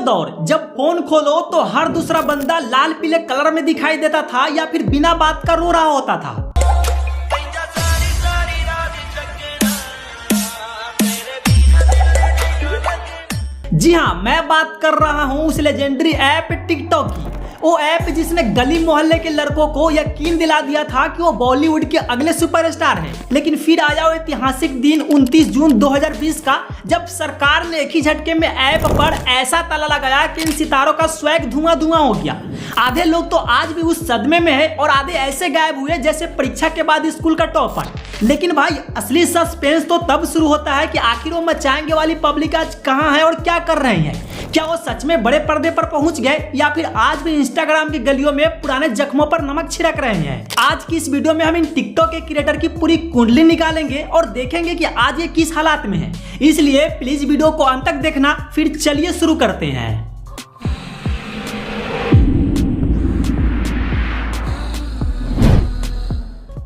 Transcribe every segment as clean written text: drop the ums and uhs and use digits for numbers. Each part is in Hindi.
दौर जब फोन खोलो तो हर दूसरा बंदा लाल पीले कलर में दिखाई देता था या फिर बिना बात का रो रहा होता था। जी हाँ, मैं बात कर रहा हूँ उस लेजेंडरी ऐप टिकटॉक की। वो ऐप जिसने गली मोहल्ले के लड़कों को यकीन दिला दिया था कि वो बॉलीवुड के अगले सुपरस्टार हैं। लेकिन फिर आया वो ऐतिहासिक दिन 29 जून 2020 का, जब सरकार ने एक ही झटके में ऐप पर ऐसा ताला लगाया कि इन सितारों का स्वैग धुआं धुआं हो गया। आधे लोग तो आज भी उस सदमे में है और आधे ऐसे गायब हुए जैसे परीक्षा के बाद स्कूल का टॉपर। लेकिन भाई असली सस्पेंस तो तब शुरू होता है कि आखिर वो मचाएंगे वाली पब्लिक आज कहाँ है और क्या कर रहे हैं। क्या वो सच में बड़े पर्दे पर पहुंच गए या फिर आज भी इंस्टाग्राम की गलियों में पुराने जख्मों पर नमक छिड़क रहे हैं। आज की इस वीडियो में हम इन टिकटॉक के क्रिएटर की पूरी कुंडली निकालेंगे और देखेंगे कि आज ये किस हालात में है। इसलिए प्लीज वीडियो को अंत तक देखना। फिर चलिए शुरू करते हैं।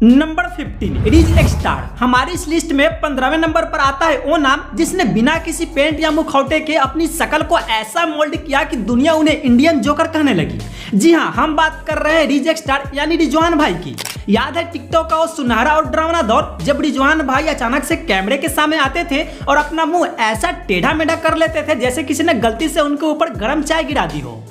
नंबर 15 रिज एक्सटार। हमारी इस लिस्ट में 15वें नंबर पर आता है वो नाम जिसने बिना किसी पेंट या मुखौटे के अपनी शक्ल को ऐसा मोल्ड किया कि दुनिया उन्हें इंडियन जोकर कहने लगी। जी हाँ, हम बात कर रहे हैं रिज एक्सटार यानी रिजवान भाई की। याद है टिकटॉक का वो सुनहरा और डरावना दौर जब रिजवान भाई अचानक से कैमरे के सामने आते थे और अपना मुंह ऐसा टेढ़ा मेढ़ा कर लेते थे जैसे किसी ने गलती से उनके ऊपर गर्म चाय गिरा दी हो।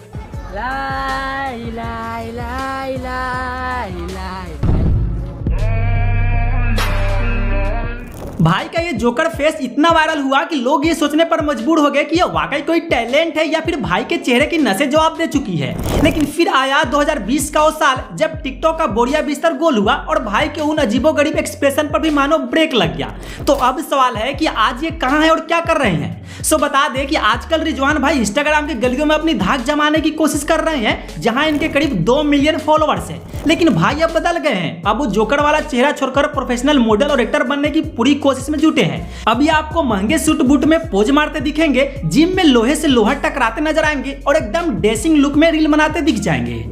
भाई का ये जोकर फेस इतना वायरल हुआ कि लोग ये सोचने पर मजबूर हो गए कि ये वाकई कोई टैलेंट है या फिर भाई के चेहरे की नसें जवाब दे चुकी है। लेकिन फिर आया 2020 का वो साल जब टिकटॉक का बोरिया बिस्तर गोल हुआ और भाई के उन अजीबोगरीब एक्सप्रेशन पर भी मानो ब्रेक लग गया। तो अब सवाल है कि आज ये कहाँ है और क्या कर रहे हैं। सो बता दें कि आजकल रिजवान भाई इंस्टाग्राम की गलियों में अपनी धाक जमाने की कोशिश कर रहे हैं, जहां इनके करीब 2 मिलियन फॉलोअर्स हैं। लेकिन भाई अब बदल गए हैं। अब वो जोकर वाला चेहरा छोड़कर प्रोफेशनल मॉडल और एक्टर बनने की पूरी कोशिश में जुटे हैं। अभी आपको महंगे सूट बूट में पोज मारते दिखेंगे, जिम में लोहे से लोहा टकराते नजर आएंगे और एकदम डेसिंग लुक में रील बनाते दिख जाएंगे।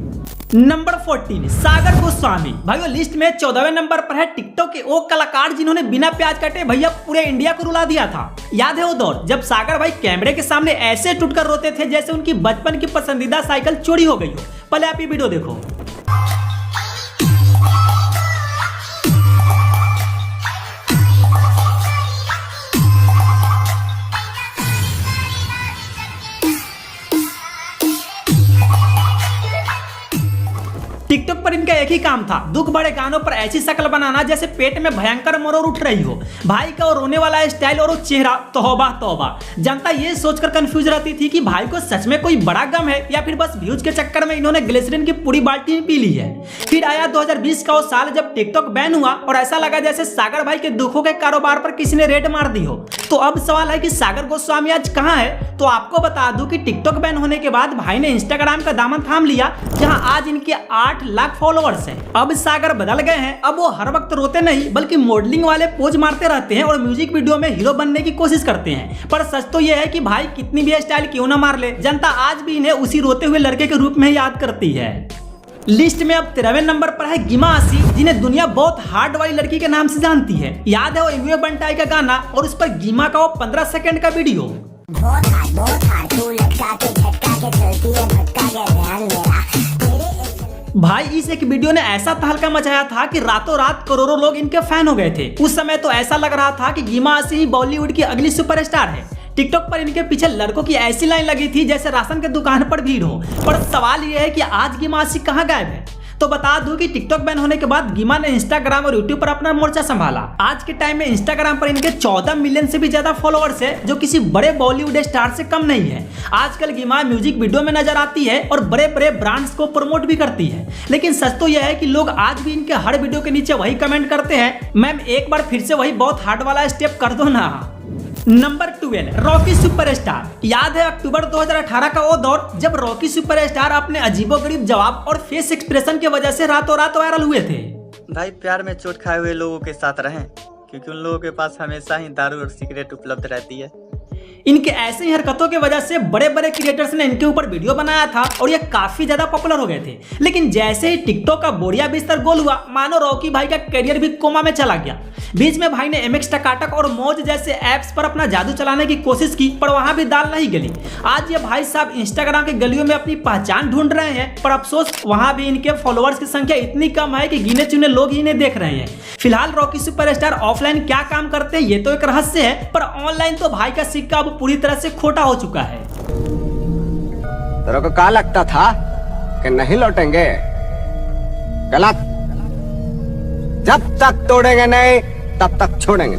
नंबर 14 सागर गोस्वामी। भाइयों लिस्ट में 14वें नंबर पर है टिकटॉक के वो कलाकार जिन्होंने बिना प्याज काटे भैया पूरे इंडिया को रुला दिया था। याद है वो दौर जब सागर भाई कैमरे के सामने ऐसे टूटकर रोते थे जैसे उनकी बचपन की पसंदीदा साइकिल चोरी हो गई हो। पहले आप ये वीडियो देखो। टिकटॉक पर इनका एक ही काम था, दुख भरे गानों पर ऐसी शक्ल बनाना जैसे पेट में भयंकर मरोड़ उठ रही हो। भाई का वो रोने वाला स्टाइल और वो चेहरा, तौबा तौबा। जनता ये सोचकर कंफ्यूज रहती थी कि भाई को सच में कोई बड़ा गम है या फिर बस व्यूज के चक्कर में इन्होंने ग्लिसरीन की पूरी बाल्टी पी ली है। फिर आया 2020 का वो साल जब टिकटॉक बैन हुआ और ऐसा लगा जैसे सागर भाई के दुखों के कारोबार पर किसी ने रेड मार दी हो। तो अब सवाल है कि सागर गोस्वामी आज कहाँ है। तो आपको बता दूं कि टिकटॉक बैन होने के बाद भाई ने इंस्टाग्राम का दामन थाम लिया, जहां आज इनके 8 लाख फॉलोअर्स हैं। अब सागर बदल गए हैं। अब वो हर वक्त रोते नहीं बल्कि मॉडलिंग वाले पोज मारते रहते हैं और म्यूजिक वीडियो में हीरो बनने की कोशिश करते हैं। पर सच तो यह है कि भाई कितनी भी स्टाइल क्यों ना मार ले, जनता आज भी इन्हें उसी रोते हुए लड़के के रूप में याद करती है। लिस्ट में अब 13वें नंबर पर है गिमा आसी, जिन्हें दुनिया बहुत हार्ड वाली लड़की के नाम से जानती है। याद है वो एमियो बंटाई का गाना और उस पर गिमा का वो 15 सेकंड का वीडियो। भाई इस एक वीडियो ने ऐसा तहलका मचाया था कि रातों रात करोड़ों लोग इनके फैन हो गए थे। उस समय तो ऐसा लग रहा था कि गिमा आसी ही बॉलीवुड की अगली सुपरस्टार है। टिकटॉक पर इनके पीछे लड़कों की ऐसी लाइन लगी थी जैसे राशन के दुकान पर भीड़ हो। पर सवाल यह है कि आज गिमा आसी कहाँ गायब है। तो बता दूं कि टिकटॉक बैन होने के बाद गिमा ने इंस्टाग्राम और यूट्यूब पर अपना मोर्चा संभाला। आज के टाइम में इंस्टाग्राम पर इनके 14 मिलियन से भी ज्यादा फॉलोअर्स है, जो किसी बड़े बॉलीवुड स्टार से कम नहीं है। आजकल गिमा म्यूजिक वीडियो में नजर आती है और बड़े बड़े ब्रांड्स को प्रमोट भी करती है। लेकिन सच तो यह है कि लोग आज भी इनके हर वीडियो के नीचे वही कमेंट करते हैं, मैम एक बार फिर से वही बहुत हार्ड वाला स्टेप कर दो ना। Number 12 Rocky superstar. याद है अक्टूबर 2018 का वो दौर जब रॉकी सुपरस्टार अपने अजीबोगरीब जवाब और फेस एक्सप्रेशन की वजह से रातों रात वायरल हुए थे। भाई प्यार में चोट खाए हुए लोगों के साथ रहें, क्योंकि उन लोगों के पास हमेशा ही दारू और सिगरेट उपलब्ध रहती है। इनके ऐसे ही हरकतों की वजह से बड़े बड़े क्रिएटर्स ने इनके ऊपर वीडियो बनाया था और ये काफी ज्यादा पॉपुलर हो गए थे। लेकिन जैसे ही टिकटॉक का बोरिया बिस्तर गोल हुआ, मानो रॉकी भाई का करियर भी कोमा में चला गया। बीच में भाई ने MX टकाटक और मौज जैसे ऐप्स पर अपना जादू चलाने की कोशिश की, पर वहां भी दाल नहीं गली। आज ये भाई साहब इंस्टाग्राम के गलियों में अपनी पहचान ढूंढ रहे हैं, पर अफसोस वहां भी इनके फॉलोअर्स की संख्या इतनी कम है कि गिने चुने लोग ही इन्हें देख रहे हैं। फिलहाल रॉकी सुपरस्टार ऑफलाइन क्या काम करते हैं ये तो एक रहस्य है, पर ऑनलाइन तो भाई का सिक्का अब पूरी तरह से खोटा हो चुका है। तेरे को क्या लगता था कि नहीं लौटेंगे? गलत। जब तक तोड़ेंगे नहीं तब तक छोड़ेंगे।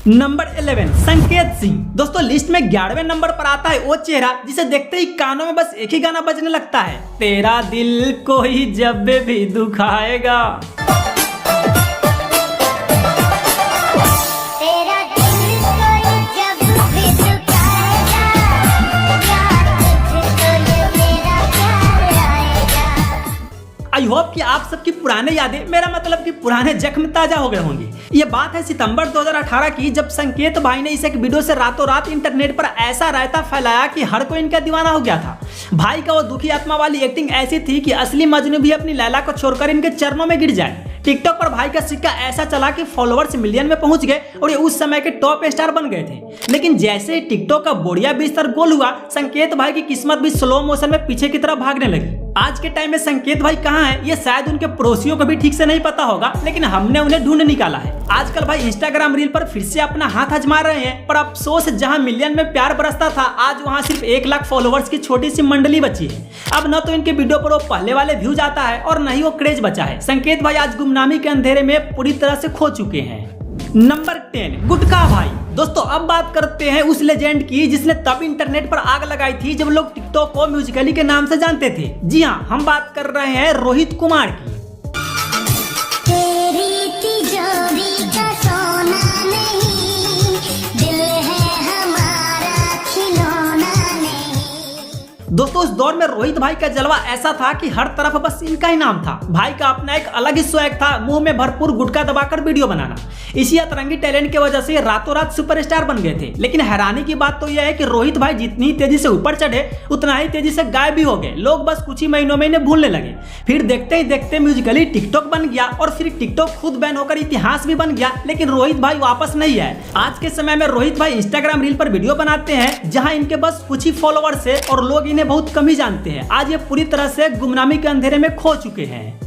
नंबर 11 संकेत सिंह। दोस्तों लिस्ट में 11वें नंबर पर आता है वो चेहरा जिसे देखते ही कानों में बस एक ही गाना बजने लगता है, तेरा दिल कोई जब भी दुखाएगा। आई होप कि आप सबकी पुराने यादें, मेरा मतलब कि पुराने जख्म ताजा हो गए होंगे। ये बात है सितंबर 2018 की, जब संकेत भाई ने इस एक वीडियो से रातों रात इंटरनेट पर ऐसा रायता फैलाया कि हर कोई इनका दीवाना हो गया था। भाई का वो दुखी आत्मा वाली एक्टिंग ऐसी थी कि असली मजनू भी अपनी लैला को छोड़कर इनके चरणों में गिर जाए। टिकटॉक पर भाई का सिक्का ऐसा चला कि फॉलोअर्स मिलियन में पहुंच गए और ये उस समय के टॉप स्टार बन गए थे। लेकिन जैसे ही टिकटॉक का बोरिया बिस्तर गोल हुआ, संकेत भाई की किस्मत भी स्लो मोशन में पीछे की तरफ भागने लगी। आज के टाइम में संकेत भाई कहाँ हैं ये शायद उनके पड़ोसियों को भी ठीक से नहीं पता होगा, लेकिन हमने उन्हें ढूंढ निकाला है। आजकल भाई इंस्टाग्राम रील पर फिर से अपना हाथ आजमा रहे हैं, पर अफसोस जहां मिलियन में प्यार बरसता था, आज वहां सिर्फ 1 लाख फॉलोअर्स की छोटी सी मंडली बची है। अब न तो इनके वीडियो पर वो पहले वाले व्यूज आता है और न ही वो क्रेज बचा है। संकेत भाई आज गुमनामी के अंधेरे में पूरी तरह से खो चुके हैं। नंबर 10 गुटका भाई। दोस्तों अब बात करते हैं उस लेजेंड की जिसने तब इंटरनेट पर आग लगाई थी जब लोग टिकटॉक को म्यूजिकली के नाम से जानते थे। जी हाँ, हम बात कर रहे हैं रोहित कुमार की। तेरी तिजोरी का सोना नहीं, दिल है हमारा खिलौना नहीं। दोस्तों उस दौर में रोहित भाई का जलवा ऐसा था कि हर तरफ बस इनका ही नाम था। भाई का अपना एक अलग ही स्वैग था, मुंह में भरपूर गुटखा दबाकर वीडियो बनाना। इसी अतरंगी टैलेंट की वजह से रातों रात सुपरस्टार बन गए थे। लेकिन हैरानी की बात तो यह है कि रोहित भाई जितनी तेजी से ऊपर चढ़े उतना ही तेजी से गायब भी हो गए। लोग बस कुछ ही महीनों में इन्हें भूलने लगे। फिर देखते ही देखते म्यूजिकली टिकटॉक बन गया और फिर टिकटॉक खुद बैन होकर इतिहास भी बन गया, लेकिन रोहित भाई वापस नहीं आए। आज के समय में रोहित भाई इंस्टाग्राम रील पर वीडियो बनाते हैं जहां इनके बस कुछ ही फॉलोअर्स है और लोग इन्हें बहुत कम ही जानते हैं। आज ये पूरी तरह से गुमनामी के अंधेरे में खो चुके हैं।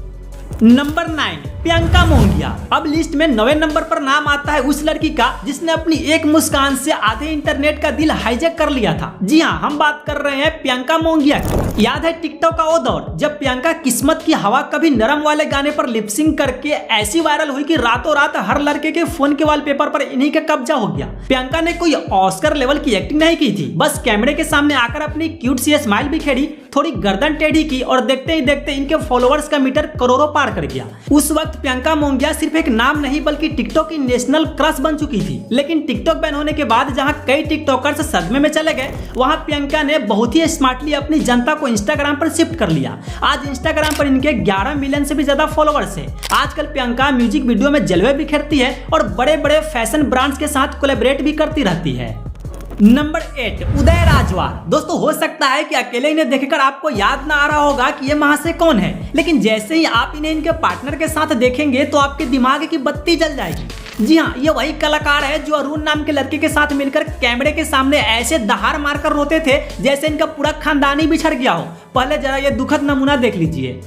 नंबर 9 प्रियंका मोंगिया। अब लिस्ट में 9वें नंबर पर नाम आता है उस लड़की का जिसने अपनी एक मुस्कान से आधे इंटरनेट का दिल हाईजैक कर लिया था। जी हाँ, हम बात कर रहे हैं प्रियंका मोंगिया की। याद है टिकटॉक का वो दौर जब प्रियंका किस्मत की हवा कभी नरम वाले गाने पर लिपसिंग करके ऐसी वायरल हुई कि रातों रात हर लड़के के फोन के वॉलपेपर पर इन्हीं का कब्जा हो गया। प्रियंका ने कोई ऑस्कर लेवल की एक्टिंग नहीं की थी, बस कैमरे के सामने आकर अपनी क्यूट सी स्माइल बिखेरी, थोड़ी गर्दन टेढ़ी की और देखते ही देखते इनके फॉलोअर्स का मीटर करोड़ों पार कर गया। उस वक्त प्रियंका मोंगिया सिर्फ एक नाम नहीं बल्कि टिकटॉक की नेशनल क्रश बन चुकी थी। लेकिन टिकटॉक बैन होने के बाद जहां कई टिकटॉकर्स सदमे में चले गए, वहां प्रियंका ने बहुत ही स्मार्टली अपनी जनता को इंस्टाग्राम पर शिफ्ट कर लिया। आज इंस्टाग्राम पर इनके 11 मिलियन से भी ज्यादा फॉलोअर्स है। आजकल प्रियंका म्यूजिक वीडियो में जलवे बिखेरती है और बड़े बड़े फैशन ब्रांड्स के साथ कोलैबोरेट भी करती रहती है। नंबर 8 उदय राजवार। दोस्तों हो सकता है कि अकेले इन्हें देखकर आपको याद ना आ रहा होगा कि ये महाशय कौन है, लेकिन जैसे ही आप इन्हें इनके पार्टनर के साथ देखेंगे तो आपके दिमाग की बत्ती जल जाएगी। जी हाँ, ये वही कलाकार है जो अरुण नाम के लड़के के साथ मिलकर कैमरे के सामने ऐसे दहाड़ मारकर रोते थे जैसे इनका पूरा खानदान ही बिछड़ गया हो। पहले जरा ये दुखद नमूना देख लीजिए।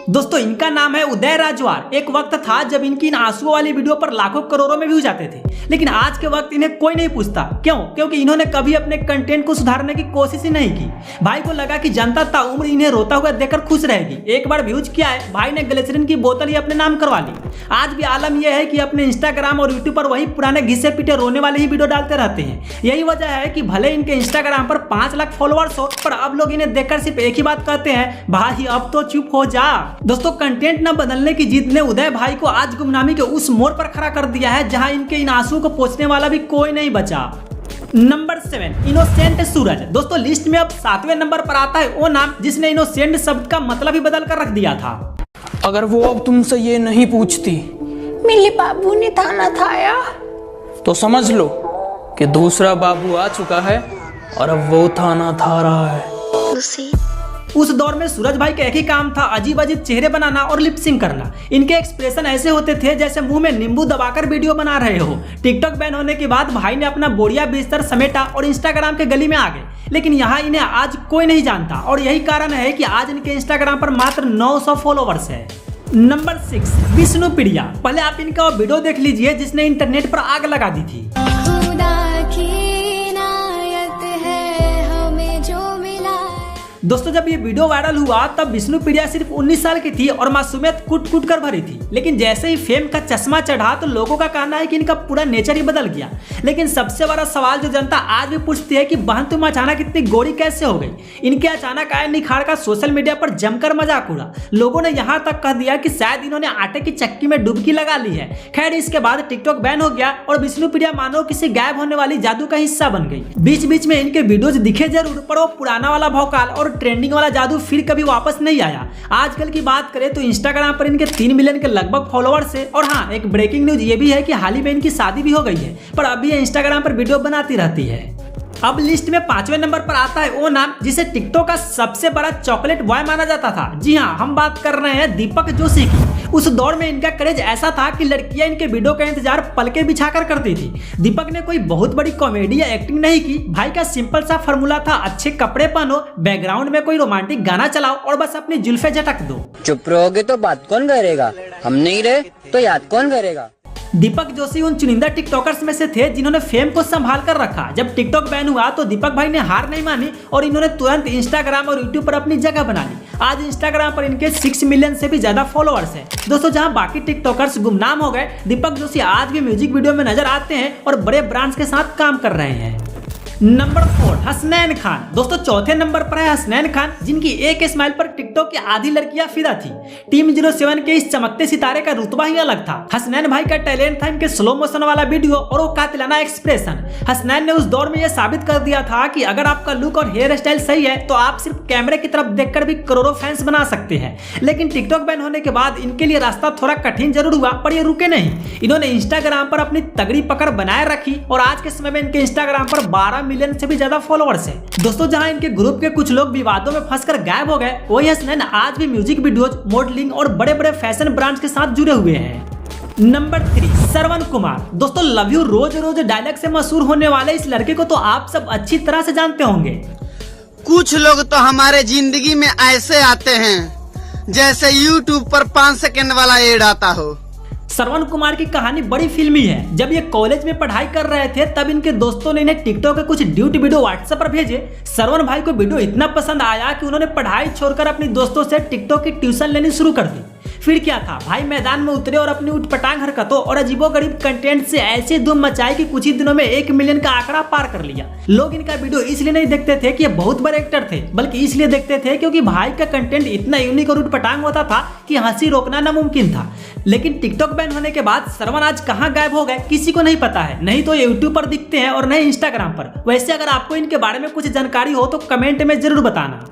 दोस्तों इनका नाम है उदय राजवार। एक वक्त था जब इनकी इन आंसुओं वाली वीडियो पर लाखों करोड़ों में व्यूज आते थे, लेकिन आज के वक्त इन्हें कोई नहीं पूछता। क्यों? क्योंकि इन्होंने कभी अपने कंटेंट को सुधारने की कोशिश ही नहीं की। भाई को लगा कि जनता ताउम्र इन्हें रोता हुआ देखकर खुश रहेगी। एक बार व्यूज किया है, भाई ने ग्लिसरीन की बोतल ही अपने नाम करवा ली। आज भी आलम यह है कि अपने इंस्टाग्राम और यूट्यूब पर वही पुराने घिसे पीटे रोने वाले ही वीडियो डालते रहते हैं। यही वजह है कि भले इनके इंस्टाग्राम पर 5 लाख फॉलोअर्स हो, पर अब लोग इन्हें देखकर सिर्फ एक ही बात कहते हैं, भाई अब तो चुप हो जा। दोस्तों कंटेंट न बदलने की जिद ने उदय भाई को आज गुमनामी के उस मोड़ पर खड़ा कर दिया है जहां इनके इन आंसुओं को पोंछने वाला भी कोई नहीं बचा। नंबर 7 इनोसेंट सूरज। दोस्तों लिस्ट में अब 7वें नंबर पर आता है वो नाम जिसने इनोसेंट शब्द का मतलब ही बदल कर रख दिया था। अगर वो अब तुमसे ये नहीं पूछती मेरे बाबू ने थाना थाया तो समझ लो कि दूसरा बाबू आ चुका है और अब वो थाना था रहा है। उसे उस दौर में सूरज भाई का एक ही काम था, अजीब अजीब चेहरे बनाना और लिपसिंग करना। इनके एक्सप्रेशन ऐसे होते थे जैसे मुंह में नींबू दबाकर वीडियो बना रहे हो। टिकटॉक बैन होने के बाद भाई ने अपना बोरिया बिस्तर समेटा और इंस्टाग्राम के गली में आ गए, लेकिन यहाँ इन्हें आज कोई नहीं जानता और यही कारण है कि आज इनके इंस्टाग्राम पर मात्र 900 फॉलोवर्स है। नंबर 6 विष्णुप्रिया। पहले आप इनका वीडियो देख लीजिए जिसने इंटरनेट पर आग लगा दी थी। खुदा की इनायत है हमें जो मिला। दोस्तों जब ये वीडियो वायरल हुआ तब विष्णुप्रिया सिर्फ 19 साल की थी और मासूमियत कूट कूट कर भरी थी, लेकिन जैसे ही फेम का चश्मा चढ़ा तो लोगों का कहना है कि इनका पूरा नेचर ही बदल गया। लेकिन सबसे बड़ा सवाल जो जनता आज भी पूछती है कि बहन तुम अचानक इतनी गोरी कैसे हो गई। इनके अचानक आए निखार का सोशल मीडिया पर जमकर मजाक उड़ा। लोगों ने यहाँ तक कह दिया कि शायद इन्होंने आटे की चक्की में डुबकी लगा ली है। खैर इसके बाद टिकटॉक बैन हो गया और विष्णुप्रिया मानो किसी गायब होने वाली जादू का हिस्सा बन गई। बीच बीच में इनके वीडियोज दिखे जरूर, पर वो पुराना वाला भौकाल और ट्रेंडिंग वाला जादू फिर कभी वापस नहीं आया। आजकल की बात करें तो इंस्टाग्राम पर इनके 3 मिलियन के लगभग फॉलोअर्स है। और हाँ, एक ब्रेकिंग न्यूज ये भी है कि हाल ही में इनकी शादी भी हो गई है, पर अभी ये इंस्टाग्राम पर वीडियो बनाती रहती है। अब लिस्ट में 5वें नंबर पर आता है वो नाम जिसे टिकटॉक का सबसे बड़ा चॉकलेट बॉय माना जाता था। जी हाँ, हम बात कर रहे हैं दीपक जोशी की। उस दौर में इनका क्रेज ऐसा था कि लड़कियां इनके वीडियो का इंतजार पलके बिछाकर करती थी। दीपक ने कोई बहुत बड़ी कॉमेडी या एक्टिंग नहीं की। भाई का सिंपल सा फॉर्मूला था, अच्छे कपड़े पहनो, बैकग्राउंड में कोई रोमांटिक गाना चलाओ और बस अपनी जुल्फे झटक दो। चुप रहोगे तो बात कौन करेगा, हम नहीं रहे तो याद कौन करेगा। दीपक जोशी उन चुनिंदा टिकटॉकर्स में से थे जिन्होंने फेम को संभाल कर रखा। जब टिकटॉक बैन हुआ तो दीपक भाई ने हार नहीं मानी और इन्होंने तुरंत इंस्टाग्राम और यूट्यूब पर अपनी जगह बना ली। आज इंस्टाग्राम पर इनके 6 मिलियन से भी ज्यादा फॉलोअर्स हैं। दोस्तों जहां बाकी टिकटॉकर्स गुमनाम हो गए, दीपक जोशी आज भी म्यूजिक वीडियो में नजर आते हैं और बड़े ब्रांड्स के साथ काम कर रहे हैं। नंबर 4 हसनैन खान। दोस्तों चौथे नंबर पर है हसनैन खान, जिनकी एक स्माइल पर टिकटॉक की आधी लड़कियां फिदा थी। टीम 07 के इस चमकते सितारे का रुतबा ही अलग था। हसनैन भाई का टैलेंट था इनके स्लो मोशन वाला वीडियो और वो कातिलाना एक्सप्रेशन। हसनैन ने उस दौर में यह साबित कर दिया था कि अगर आपका लुक और हेयर स्टाइल सही है तो आप सिर्फ कैमरे की तरफ देखकर भी करोड़ों फैंस बना सकते हैं। लेकिन टिकटॉक बैन होने के बाद इनके लिए रास्ता थोड़ा कठिन जरूर हुआ, पर ये रुके नहीं। इन्होंने इंस्टाग्राम पर अपनी तगड़ी पकड़ बनाए रखी और आज के समय में इनके इंस्टाग्राम पर 12 मिलियन से भी ज्यादा फॉलोअर्स है। दोस्तों जहां इनके ग्रुप के कुछ लोग विवादों में फंसकर गायब हो गए, वही हसनैन आज भी म्यूजिक वीडियोज, मॉडलिंग और बड़े बड़े फैशन ब्रांड्स के साथ जुड़े हुए हैं। नंबर 3 श्रवण कुमार। दोस्तों लव यू रोज रोज डायलॉग से मशहूर होने वाले इस लड़के को तो आप सब अच्छी तरह से जानते होंगे। कुछ लोग तो हमारे जिंदगी में ऐसे आते हैं जैसे YouTube पर 5 सेकंड वाला एड आता हो। श्रवण कुमार की कहानी बड़ी फिल्मी है। जब ये कॉलेज में पढ़ाई कर रहे थे तब इनके दोस्तों ने इन्हें टिकटॉक के कुछ ड्यूट वीडियो व्हाट्सएप पर भेजे। श्रवण भाई को वीडियो इतना पसंद आया कि उन्होंने पढ़ाई छोड़कर अपने दोस्तों से टिकटॉक की ट्यूशन लेनी शुरू कर दी। फिर क्या था, भाई मैदान में उतरे और अपनी उठपटांग हरकतों और अजीबोगरीब कंटेंट से ऐसे धूम मचाई कि कुछ ही दिनों में 1 मिलियन का आंकड़ा पार कर लिया। लोग इनका वीडियो इसलिए नहीं देखते थे कि ये बहुत बड़े एक्टर थे, बल्कि इसलिए देखते थे क्योंकि भाई का कंटेंट इतना यूनिक और उठपटांग होता था कि हंसी रोकना नामुमकिन था। लेकिन टिकटॉक बैन होने के बाद श्रवण आज कहां गायब हो गए किसी को नहीं पता है। नहीं तो यूट्यूब पर दिखते हैं और नहीं इंस्टाग्राम पर। वैसे अगर आपको इनके बारे में कुछ जानकारी हो तो कमेंट में जरूर बताना।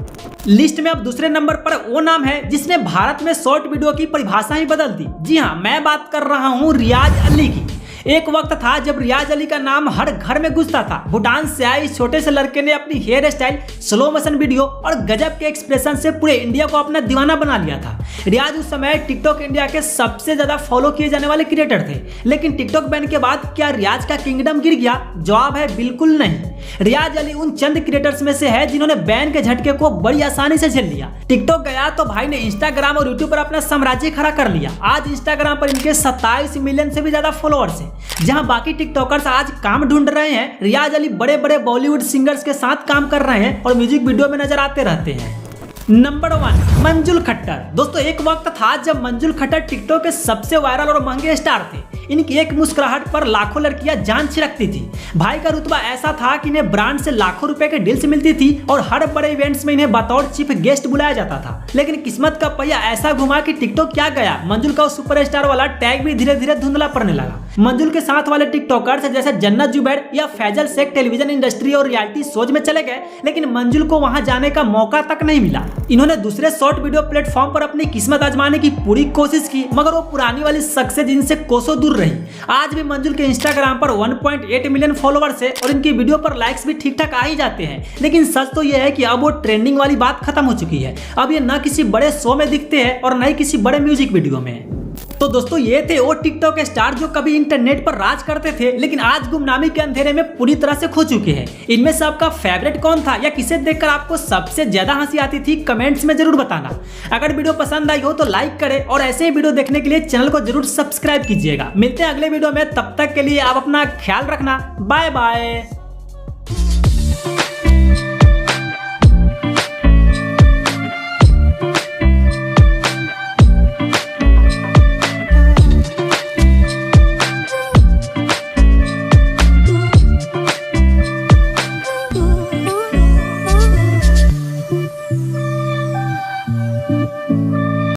लिस्ट में अब दूसरे नंबर पर वो नाम है जिसने भारत में शॉर्ट वीडियो की परिभाषा ही बदल दी। जी हाँ, मैं बात कर रहा हूँ रियाज अली की। एक वक्त था जब रियाज अली का नाम हर घर में गूंजता था। भूटान से आए इस छोटे से लड़के ने अपनी hairstyle, slow motion video और गजब के एक्सप्रेशन से पूरे इंडिया को अपना दीवाना बना लिया था। रियाज उस समय टिकटॉक इंडिया के सबसे ज्यादा फॉलो किए जाने वाले क्रिएटर थे। लेकिन टिकटॉक बैन के बाद क्या रियाज का किंगडम गिर गया? जवाब है बिल्कुल नहीं। रियाज अली उन चंद क्रिएटर्स में से है जिन्होंने बैन के झटके को बड़ी आसानी से झेल लिया। टिकटॉक गया तो भाई ने इंस्टाग्राम और यूट्यूब पर अपना साम्राज्य खड़ा कर लिया। आज इंस्टाग्राम पर इनके 27 मिलियन से भी ज्यादा फॉलोअर्स हैं। जहां बाकी टिकटॉकर्स आज काम ढूंढ रहे हैं, रियाज अली बड़े बड़े बॉलीवुड सिंगर्स के साथ काम कर रहे हैं और म्यूजिक वीडियो में नजर आते रहते हैं। नंबर 1 मंजुल खट्टर। दोस्तों एक वक्त था जब मंजुल खट्टर टिकटॉक के सबसे वायरल और महंगे स्टार थे। इनकी एक मुस्कुराहट पर लाखों लड़कियां जान छिड़कती थी। भाई का रुतबा ऐसा था कि इन्हें ब्रांड से लाखों रुपए के डील्स मिलती थी और हर बड़े इवेंट्स में इन्हें बतौर चीफ गेस्ट बुलाया जाता था। लेकिन किस्मत का पहिया ऐसा घुमा कि टिकटॉक क्या गया, मंजुल का सुपरस्टार वाला टैग भी धीरे धीरे धुंधला पड़ने लगा। मंजुल के साथ वाले टिकटॉकर्स जैसे जन्नत जुबैर या फैजल शेख टेलीविजन इंडस्ट्री और रियलिटी शोज में चले गए, लेकिन मंजुल को वहां जाने का मौका तक नहीं मिला। इन्होंने दूसरे शॉर्ट वीडियो प्लेटफॉर्म पर अपनी किस्मत आजमाने की पूरी कोशिश की, मगर वो पुरानी वाली सक्सेस इनसे कोसों दूर रही। आज भी मंजुल के इंस्टाग्राम पर 1.8 मिलियन फॉलोअर्स है और इनकी वीडियो पर लाइक्स भी ठीक ठाक आ ही जाते हैं, लेकिन सच तो यह है कि अब वो ट्रेंडिंग वाली बात खत्म हो चुकी है। अब ये न किसी बड़े शो में दिखते हैं और न ही किसी बड़े म्यूजिक वीडियो में। तो दोस्तों ये थे वो टिकटॉक स्टार जो कभी इंटरनेट पर राज करते थे, लेकिन आज गुमनामी के अंधेरे में पूरी तरह से खो चुके हैं। इनमें से आपका फेवरेट कौन था या किसे देखकर आपको सबसे ज्यादा हंसी आती थी, कमेंट्स में जरूर बताना। अगर वीडियो पसंद आई हो तो लाइक करें और ऐसे ही वीडियो देखने के लिए चैनल को जरूर सब्सक्राइब कीजिएगा। मिलते हैं अगले वीडियो में, तब तक के लिए आप अपना ख्याल रखना। Bye bye.